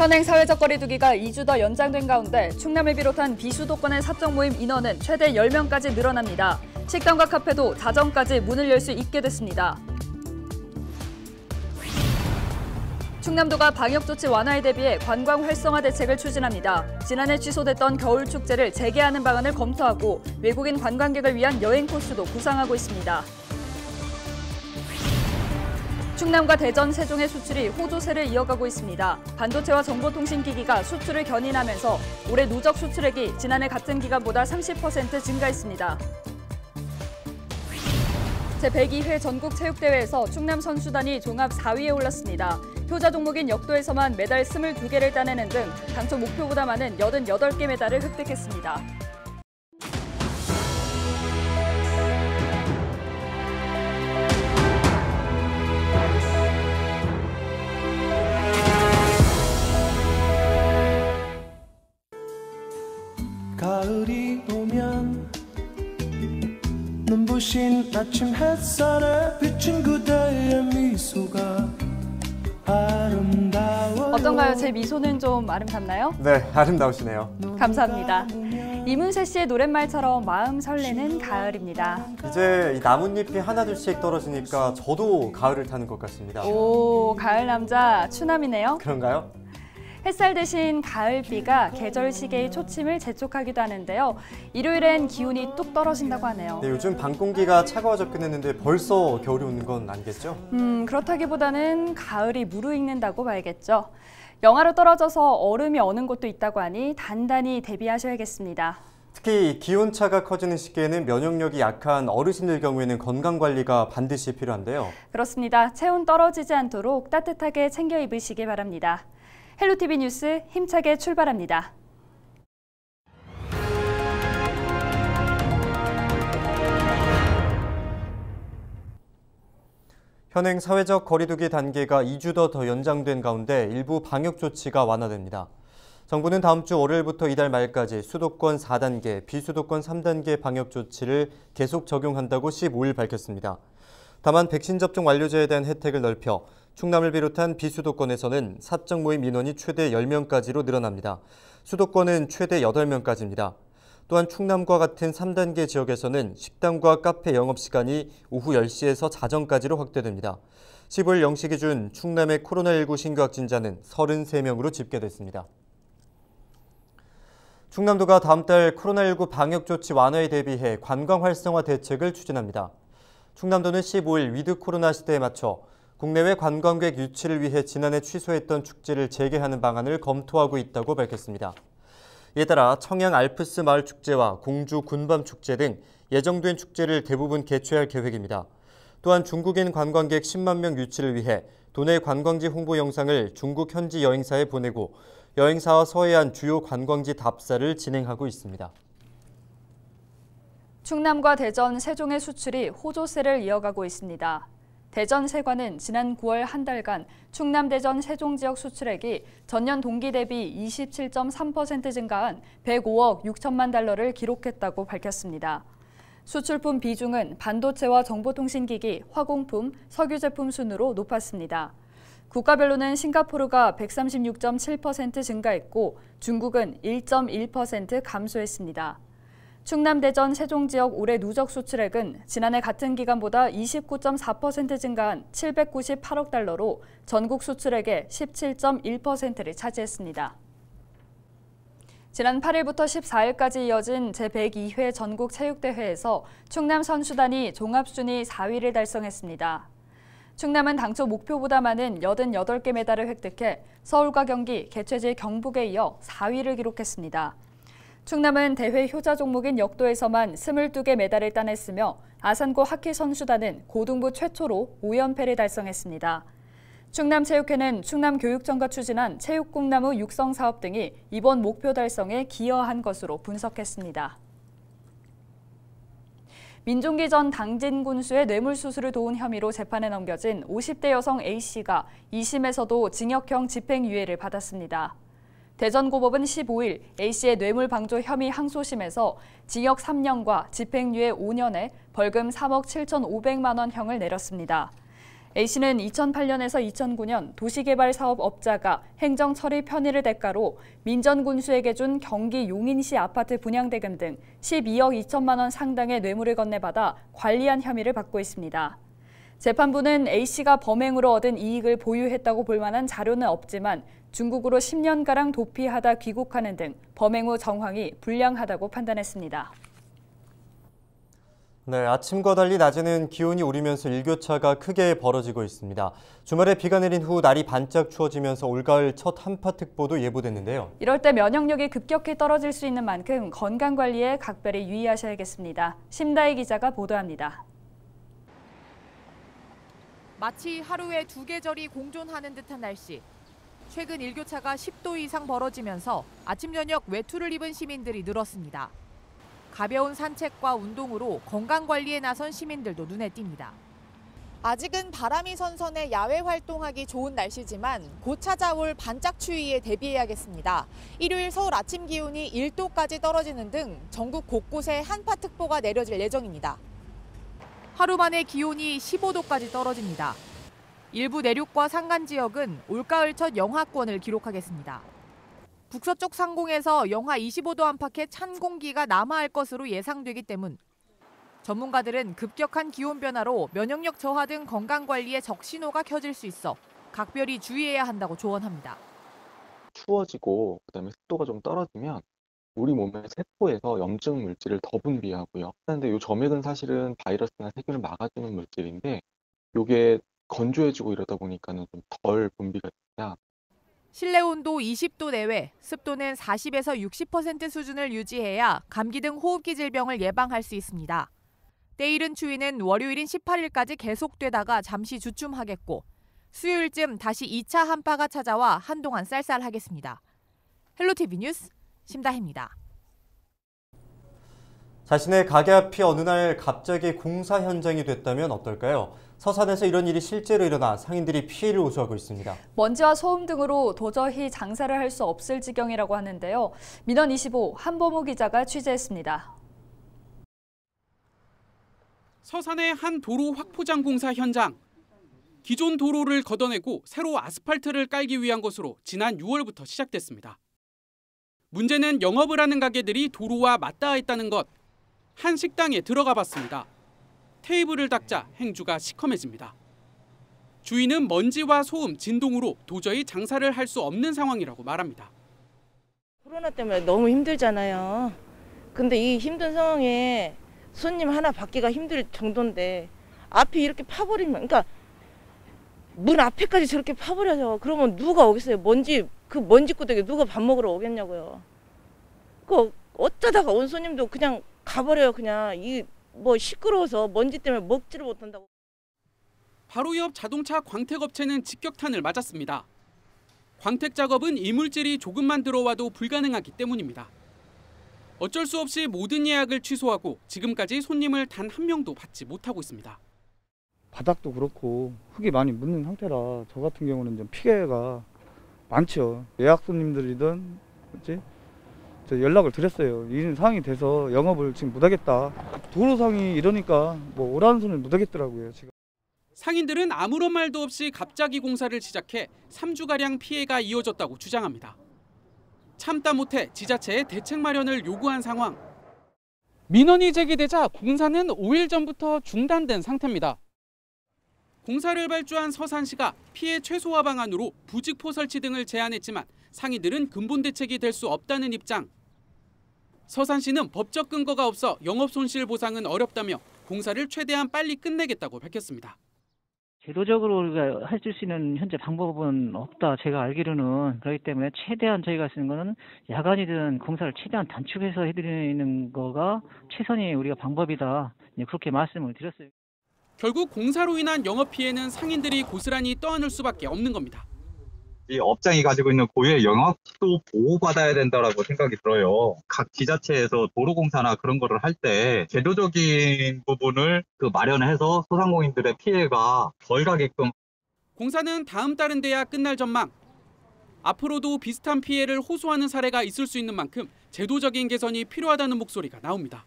현행 사회적 거리두기가 2주 더 연장된 가운데 충남을 비롯한 비수도권의 사적 모임 인원은 최대 10명까지 늘어납니다. 식당과 카페도 자정까지 문을 열 수 있게 됐습니다. 충남도가 방역조치 완화에 대비해 관광 활성화 대책을 추진합니다. 지난해 취소됐던 겨울축제를 재개하는 방안을 검토하고 외국인 관광객을 위한 여행 코스도 구상하고 있습니다. 충남과 대전, 세종의 수출이 호조세를 이어가고 있습니다. 반도체와 정보통신기기가 수출을 견인하면서 올해 누적 수출액이 지난해 같은 기간보다 30% 증가했습니다. 제102회 전국체육대회에서 충남 선수단이 종합 4위에 올랐습니다. 효자 종목인 역도에서만 메달 22개를 따내는 등 당초 목표보다 많은 88개 메달을 획득했습니다. 가을이 오면 눈부신 아침 햇살에 비친 그대의 미소가 아름다워요. 어떤가요? 제 미소는 좀 아름답나요? 네, 아름다우시네요. 감사합니다. 이문세 씨의 노랫말처럼 마음 설레는 가을입니다. 이제 이 나뭇잎이 하나둘씩 떨어지니까 저도 가을을 타는 것 같습니다. 오, 가을 남자 추남이네요. 그런가요? 햇살 대신 가을비가 계절 시계의 초침을 재촉하기도 하는데요. 일요일엔 기온이 뚝 떨어진다고 하네요. 네, 요즘 밤 공기가 차가워졌긴 했는데 벌써 겨울이 오는 건 아니겠죠? 그렇다기보다는 가을이 무르익는다고 봐야겠죠. 영하로 떨어져서 얼음이 어는 곳도 있다고 하니 단단히 대비하셔야겠습니다. 특히 기온차가 커지는 시기에는 면역력이 약한 어르신들 경우에는 건강관리가 반드시 필요한데요. 그렇습니다. 체온 떨어지지 않도록 따뜻하게 챙겨 입으시기 바랍니다. 헬로티비 뉴스 힘차게 출발합니다. 현행 사회적 거리두기 단계가 2주 더 연장된 가운데 일부 방역 조치가 완화됩니다. 정부는 다음 주 월요일부터 이달 말까지 수도권 4단계, 비수도권 3단계 방역 조치를 계속 적용한다고 15일 밝혔습니다. 다만 백신 접종 완료자에 대한 혜택을 넓혀 충남을 비롯한 비수도권에서는 사적 모임 인원이 최대 10명까지로 늘어납니다. 수도권은 최대 8명까지입니다. 또한 충남과 같은 3단계 지역에서는 식당과 카페 영업시간이 오후 10시에서 자정까지로 확대됩니다. 15일 0시 기준 충남의 코로나19 신규 확진자는 33명으로 집계됐습니다. 충남도가 다음 달 코로나19 방역 조치 완화에 대비해 관광 활성화 대책을 추진합니다. 충남도는 15일 위드 코로나 시대에 맞춰 국내외 관광객 유치를 위해 지난해 취소했던 축제를 재개하는 방안을 검토하고 있다고 밝혔습니다. 이에 따라 청양 알프스 마을 축제와 공주 군밤 축제 등 예정된 축제를 대부분 개최할 계획입니다. 또한 중국인 관광객 10만 명 유치를 위해 도내 관광지 홍보 영상을 중국 현지 여행사에 보내고 여행사와 서해안 주요 관광지 답사를 진행하고 있습니다. 충남과 대전, 세종의 수출이 호조세를 이어가고 있습니다. 대전 세관은 지난 9월 한 달간 충남, 대전, 세종 지역 수출액이 전년 동기 대비 27.3% 증가한 105억 6천만 달러를 기록했다고 밝혔습니다. 수출품 비중은 반도체와 정보통신기기, 화공품, 석유 제품 순으로 높았습니다. 국가별로는 싱가포르가 136.7% 증가했고 중국은 1.1% 감소했습니다. 충남, 대전, 세종 지역 올해 누적 수출액은 지난해 같은 기간보다 29.4% 증가한 798억 달러로 전국 수출액의 17.1%를 차지했습니다. 지난 8일부터 14일까지 이어진 제102회 전국체육대회에서 충남 선수단이 종합순위 4위를 달성했습니다. 충남은 당초 목표보다 많은 88개 메달을 획득해 서울과 경기, 개최지 경북에 이어 4위를 기록했습니다. 충남은 대회 효자 종목인 역도에서만 22개 메달을 따냈으며 아산고 하키 선수단은 고등부 최초로 5연패를 달성했습니다. 충남체육회는 충남교육청과 추진한 체육꿈나무 육성 사업 등이 이번 목표 달성에 기여한 것으로 분석했습니다. 민종기 전 당진 군수의 뇌물수수를 도운 혐의로 재판에 넘겨진 50대 여성 A씨가 2심에서도 징역형 집행유예를 받았습니다. 대전고법은 15일 A씨의 뇌물방조 혐의 항소심에서 징역 3년과 집행유예 5년에 벌금 3억 7,500만 원형을 내렸습니다. A씨는 2008년에서 2009년 도시개발사업업자가 행정처리 편의를 대가로 민전군수에게 준 경기 용인시 아파트 분양대금 등 12억 2천만 원 상당의 뇌물을 건네받아 관리한 혐의를 받고 있습니다. 재판부는 A씨가 범행으로 얻은 이익을 보유했다고 볼 만한 자료는 없지만 중국으로 10년가량 도피하다 귀국하는 등 범행 후 정황이 불량하다고 판단했습니다. 네, 아침과 달리 낮에는 기온이 오르면서 일교차가 크게 벌어지고 있습니다. 주말에 비가 내린 후 날이 반짝 추워지면서 올가을 첫 한파특보도 예보됐는데요. 이럴 때 면역력이 급격히 떨어질 수 있는 만큼 건강관리에 각별히 유의하셔야겠습니다. 심다희 기자가 보도합니다. 마치 하루에 두 계절이 공존하는 듯한 날씨. 최근 일교차가 10도 이상 벌어지면서 아침 저녁 외투를 입은 시민들이 늘었습니다. 가벼운 산책과 운동으로 건강관리에 나선 시민들도 눈에 띕니다. 아직은 바람이 선선해 야외 활동하기 좋은 날씨지만 곧 찾아올 반짝 추위에 대비해야겠습니다. 일요일 서울 아침 기온이 1도까지 떨어지는 등 전국 곳곳에 한파특보가 내려질 예정입니다. 하루 만에 기온이 15도까지 떨어집니다. 일부 내륙과 산간 지역은 올가을 첫 영하권을 기록하겠습니다. 북서쪽 상공에서 영하 25도 안팎의 찬 공기가 남하할 것으로 예상되기 때문 전문가들은 급격한 기온 변화로 면역력 저하 등 건강관리에 적신호가 켜질 수 있어 각별히 주의해야 한다고 조언합니다. 추워지고 그다음에 습도가 좀 떨어지면 우리 몸의 세포에서 염증 물질을 더 분비하고요. 그런데 이 점액은 사실은 바이러스나 세균을 막아주는 물질인데 이게 건조해지고 이러다 보니까는 좀 덜 분비가 됩니다. 실내 온도 20도 내외, 습도는 40에서 60% 수준을 유지해야 감기 등 호흡기 질병을 예방할 수 있습니다. 때이른 추위는 월요일인 18일까지 계속되다가 잠시 주춤하겠고 수요일쯤 다시 2차 한파가 찾아와 한동안 쌀쌀하겠습니다. 헬로티비 뉴스 심다혜입니다. 자신의 가게 앞이 어느 날 갑자기 공사 현장이 됐다면 어떨까요? 서산에서 이런 일이 실제로 일어나 상인들이 피해를 호소하고 있습니다. 먼지와 소음 등으로 도저히 장사를 할 수 없을 지경이라고 하는데요. 민원25 한보무 기자가 취재했습니다. 서산의 한 도로 확포장 공사 현장. 기존 도로를 걷어내고 새로 아스팔트를 깔기 위한 것으로 지난 6월부터 시작됐습니다. 문제는 영업을 하는 가게들이 도로와 맞닿아 있다는 것. 한 식당에 들어가 봤습니다. 테이블을 닦자 행주가 시커매집니다. 주인은 먼지와 소음, 진동으로 도저히 장사를 할 수 없는 상황이라고 말합니다. 코로나 때문에 너무 힘들잖아요. 근데 이 힘든 상황에 손님 하나 받기가 힘들 정도인데 앞이 이렇게 파버리면, 그러니까 문 앞에까지 저렇게 파버려서 그러면 누가 오겠어요? 그 먼지 구덩이 누가 밥 먹으러 오겠냐고요. 그 어쩌다가 온 손님도 그냥 가버려요. 그냥 뭐 시끄러워서 먼지 때문에 먹지를 못한다고. 바로 옆 자동차 광택업체는 직격탄을 맞았습니다. 광택 작업은 이물질이 조금만 들어와도 불가능하기 때문입니다. 어쩔 수 없이 모든 예약을 취소하고 지금까지 손님을 단 한 명도 받지 못하고 있습니다. 바닥도 그렇고 흙이 많이 묻는 상태라 저 같은 경우는 좀 피해가 많죠. 예약 손님들이든 연락을 드렸어요. 이런 상황이 돼서 영업을 지금 못하겠다. 도로상이 이러니까 뭐 오라는 손을 못하겠더라고요. 지금. 상인들은 아무런 말도 없이 갑자기 공사를 시작해 3주가량 피해가 이어졌다고 주장합니다. 참다 못해 지자체에 대책 마련을 요구한 상황. 민원이 제기되자 공사는 5일 전부터 중단된 상태입니다. 공사를 발주한 서산시가 피해 최소화 방안으로 부직포 설치 등을 제안했지만 상인들은 근본 대책이 될 수 없다는 입장. 서산시는 법적 근거가 없어 영업 손실 보상은 어렵다며 공사를 최대한 빨리 끝내겠다고 밝혔습니다. 제도적으로 우리가 해줄 수 있는 현재 방법은 없다. 제가 알기로는. 그렇기 때문에 최대한 저희가 쓰는 거는 야간이든 공사를 최대한 단축해서 해드리는 거가 최선의 우리가 방법이다. 그렇게 말씀을 드렸어요. 결국 공사로 인한 영업 피해는 상인들이 고스란히 떠안을 수밖에 없는 겁니다. 이 업장이 가지고 있는 고유의 영역도 보호받아야 된다라고 생각이 들어요. 각 지자체에서 도로공사나 그런 거를 할 때 제도적인 부분을 마련해서 소상공인들의 피해가 덜 가게끔. 공사는 다음 달은 돼야 끝날 전망. 앞으로도 비슷한 피해를 호소하는 사례가 있을 수 있는 만큼 제도적인 개선이 필요하다는 목소리가 나옵니다.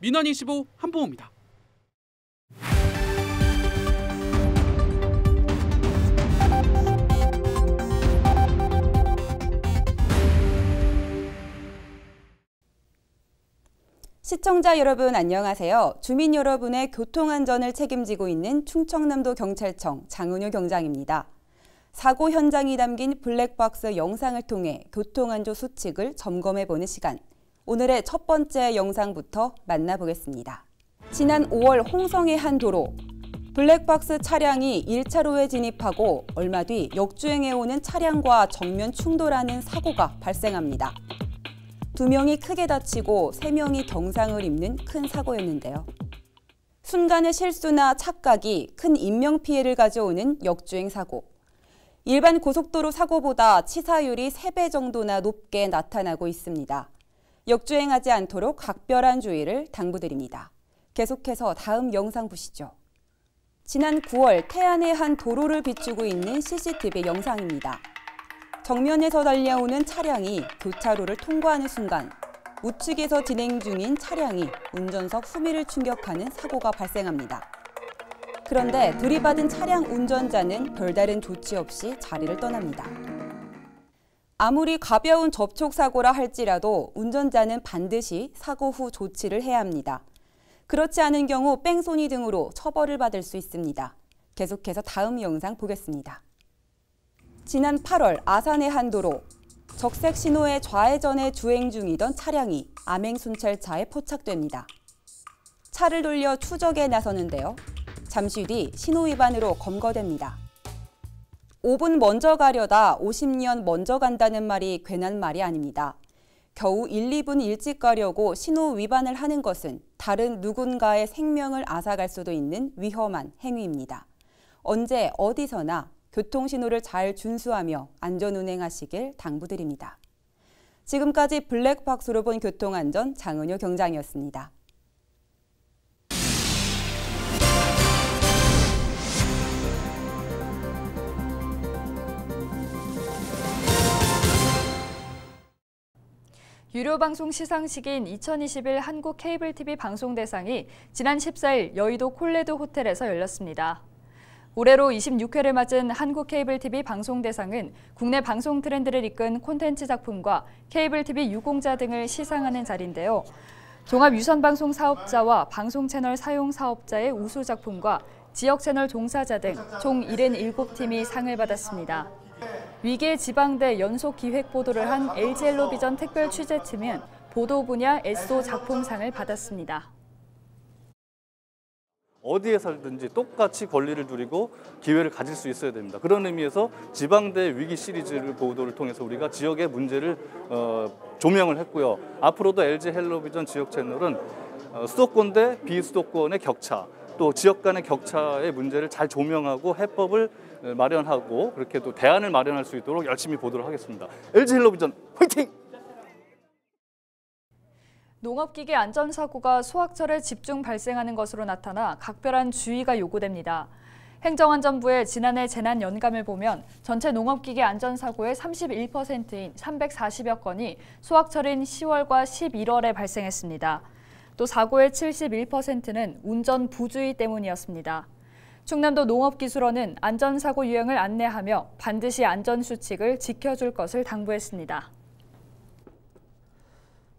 민원25 한보호입니다. 시청자 여러분 안녕하세요. 주민 여러분의 교통안전을 책임지고 있는 충청남도 경찰청 장은효 경장입니다. 사고 현장이 담긴 블랙박스 영상을 통해 교통안전 수칙을 점검해보는 시간. 오늘의 첫 번째 영상부터 만나보겠습니다. 지난 5월 홍성의 한 도로. 블랙박스 차량이 1차로에 진입하고 얼마 뒤 역주행해오는 차량과 정면 충돌하는 사고가 발생합니다. 2명이 크게 다치고 3명이 경상을 입는 큰 사고였는데요. 순간의 실수나 착각이 큰 인명피해를 가져오는 역주행 사고. 일반 고속도로 사고보다 치사율이 3배 정도나 높게 나타나고 있습니다. 역주행하지 않도록 각별한 주의를 당부드립니다. 계속해서 다음 영상 보시죠. 지난 9월 태안의 한 도로를 비추고 있는 CCTV 영상입니다. 정면에서 달려오는 차량이 교차로를 통과하는 순간 우측에서 진행 중인 차량이 운전석 후미를 충격하는 사고가 발생합니다. 그런데 들이받은 차량 운전자는 별다른 조치 없이 자리를 떠납니다. 아무리 가벼운 접촉사고라 할지라도 운전자는 반드시 사고 후 조치를 해야 합니다. 그렇지 않은 경우 뺑소니 등으로 처벌을 받을 수 있습니다. 계속해서 다음 영상 보겠습니다. 지난 8월 아산의 한 도로. 적색 신호의 좌회전에 주행 중이던 차량이 암행순찰차에 포착됩니다. 차를 돌려 추적에 나서는데요. 잠시 뒤 신호 위반으로 검거됩니다. 5분 먼저 가려다 50년 먼저 간다는 말이 괜한 말이 아닙니다. 겨우 1, 2분 일찍 가려고 신호 위반을 하는 것은 다른 누군가의 생명을 앗아갈 수도 있는 위험한 행위입니다. 언제 어디서나 교통신호를 잘 준수하며 안전운행하시길 당부드립니다. 지금까지 블랙박스로 본 교통안전 장은효 경장이었습니다. 유료방송 시상식인 2021 한국 케이블 TV 방송대상이 지난 14일 여의도 콜레드 호텔에서 열렸습니다. 올해로 26회를 맞은 한국 케이블 TV 방송대상은 국내 방송 트렌드를 이끈 콘텐츠 작품과 케이블 TV 유공자 등을 시상하는 자리인데요. 종합유선방송 사업자와 방송 채널 사용 사업자의 우수 작품과 지역 채널 종사자 등 총 77팀이 상을 받았습니다. 위기의 지방대 연속 기획 보도를 한 LG엘로비전 특별 취재팀은 보도 분야 에쏘 작품상을 받았습니다. 어디에서든지 똑같이 권리를 누리고 기회를 가질 수 있어야 됩니다. 그런 의미에서 지방대 위기 시리즈를 보도를 통해서 우리가 지역의 문제를 조명을 했고요. 앞으로도 LG헬로비전 지역 채널은 수도권 대 비수도권의 격차, 또 지역 간의 격차의 문제를 잘 조명하고 해법을 마련하고 그렇게 또 대안을 마련할 수 있도록 열심히 보도록 하겠습니다. LG헬로비전 화이팅! 농업기계 안전사고가 수확철에 집중 발생하는 것으로 나타나 각별한 주의가 요구됩니다. 행정안전부의 지난해 재난연감을 보면 전체 농업기계 안전사고의 31%인 340여 건이 수확철인 10월과 11월에 발생했습니다. 또 사고의 71%는 운전 부주의 때문이었습니다. 충남도 농업기술원은 안전사고 유형을 안내하며 반드시 안전수칙을 지켜줄 것을 당부했습니다.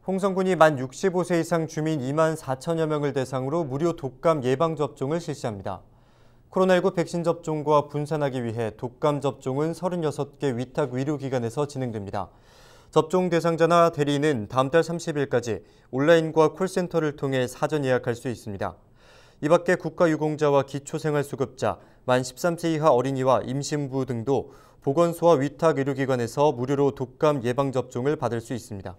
홍성군이 만 65세 이상 주민 2만 4천여 명을 대상으로 무료 독감 예방접종을 실시합니다. 코로나19 백신 접종과 분산하기 위해 독감 접종은 36개 위탁 의료기관에서 진행됩니다. 접종 대상자나 대리인은 다음 달 30일까지 온라인과 콜센터를 통해 사전 예약할 수 있습니다. 이 밖에 국가유공자와 기초생활수급자, 만 13세 이하 어린이와 임신부 등도 보건소와 위탁 의료기관에서 무료로 독감 예방접종을 받을 수 있습니다.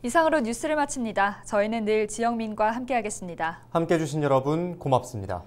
이상으로 뉴스를 마칩니다. 저희는 늘 지영민과 함께하겠습니다. 함께해 주신 여러분 고맙습니다.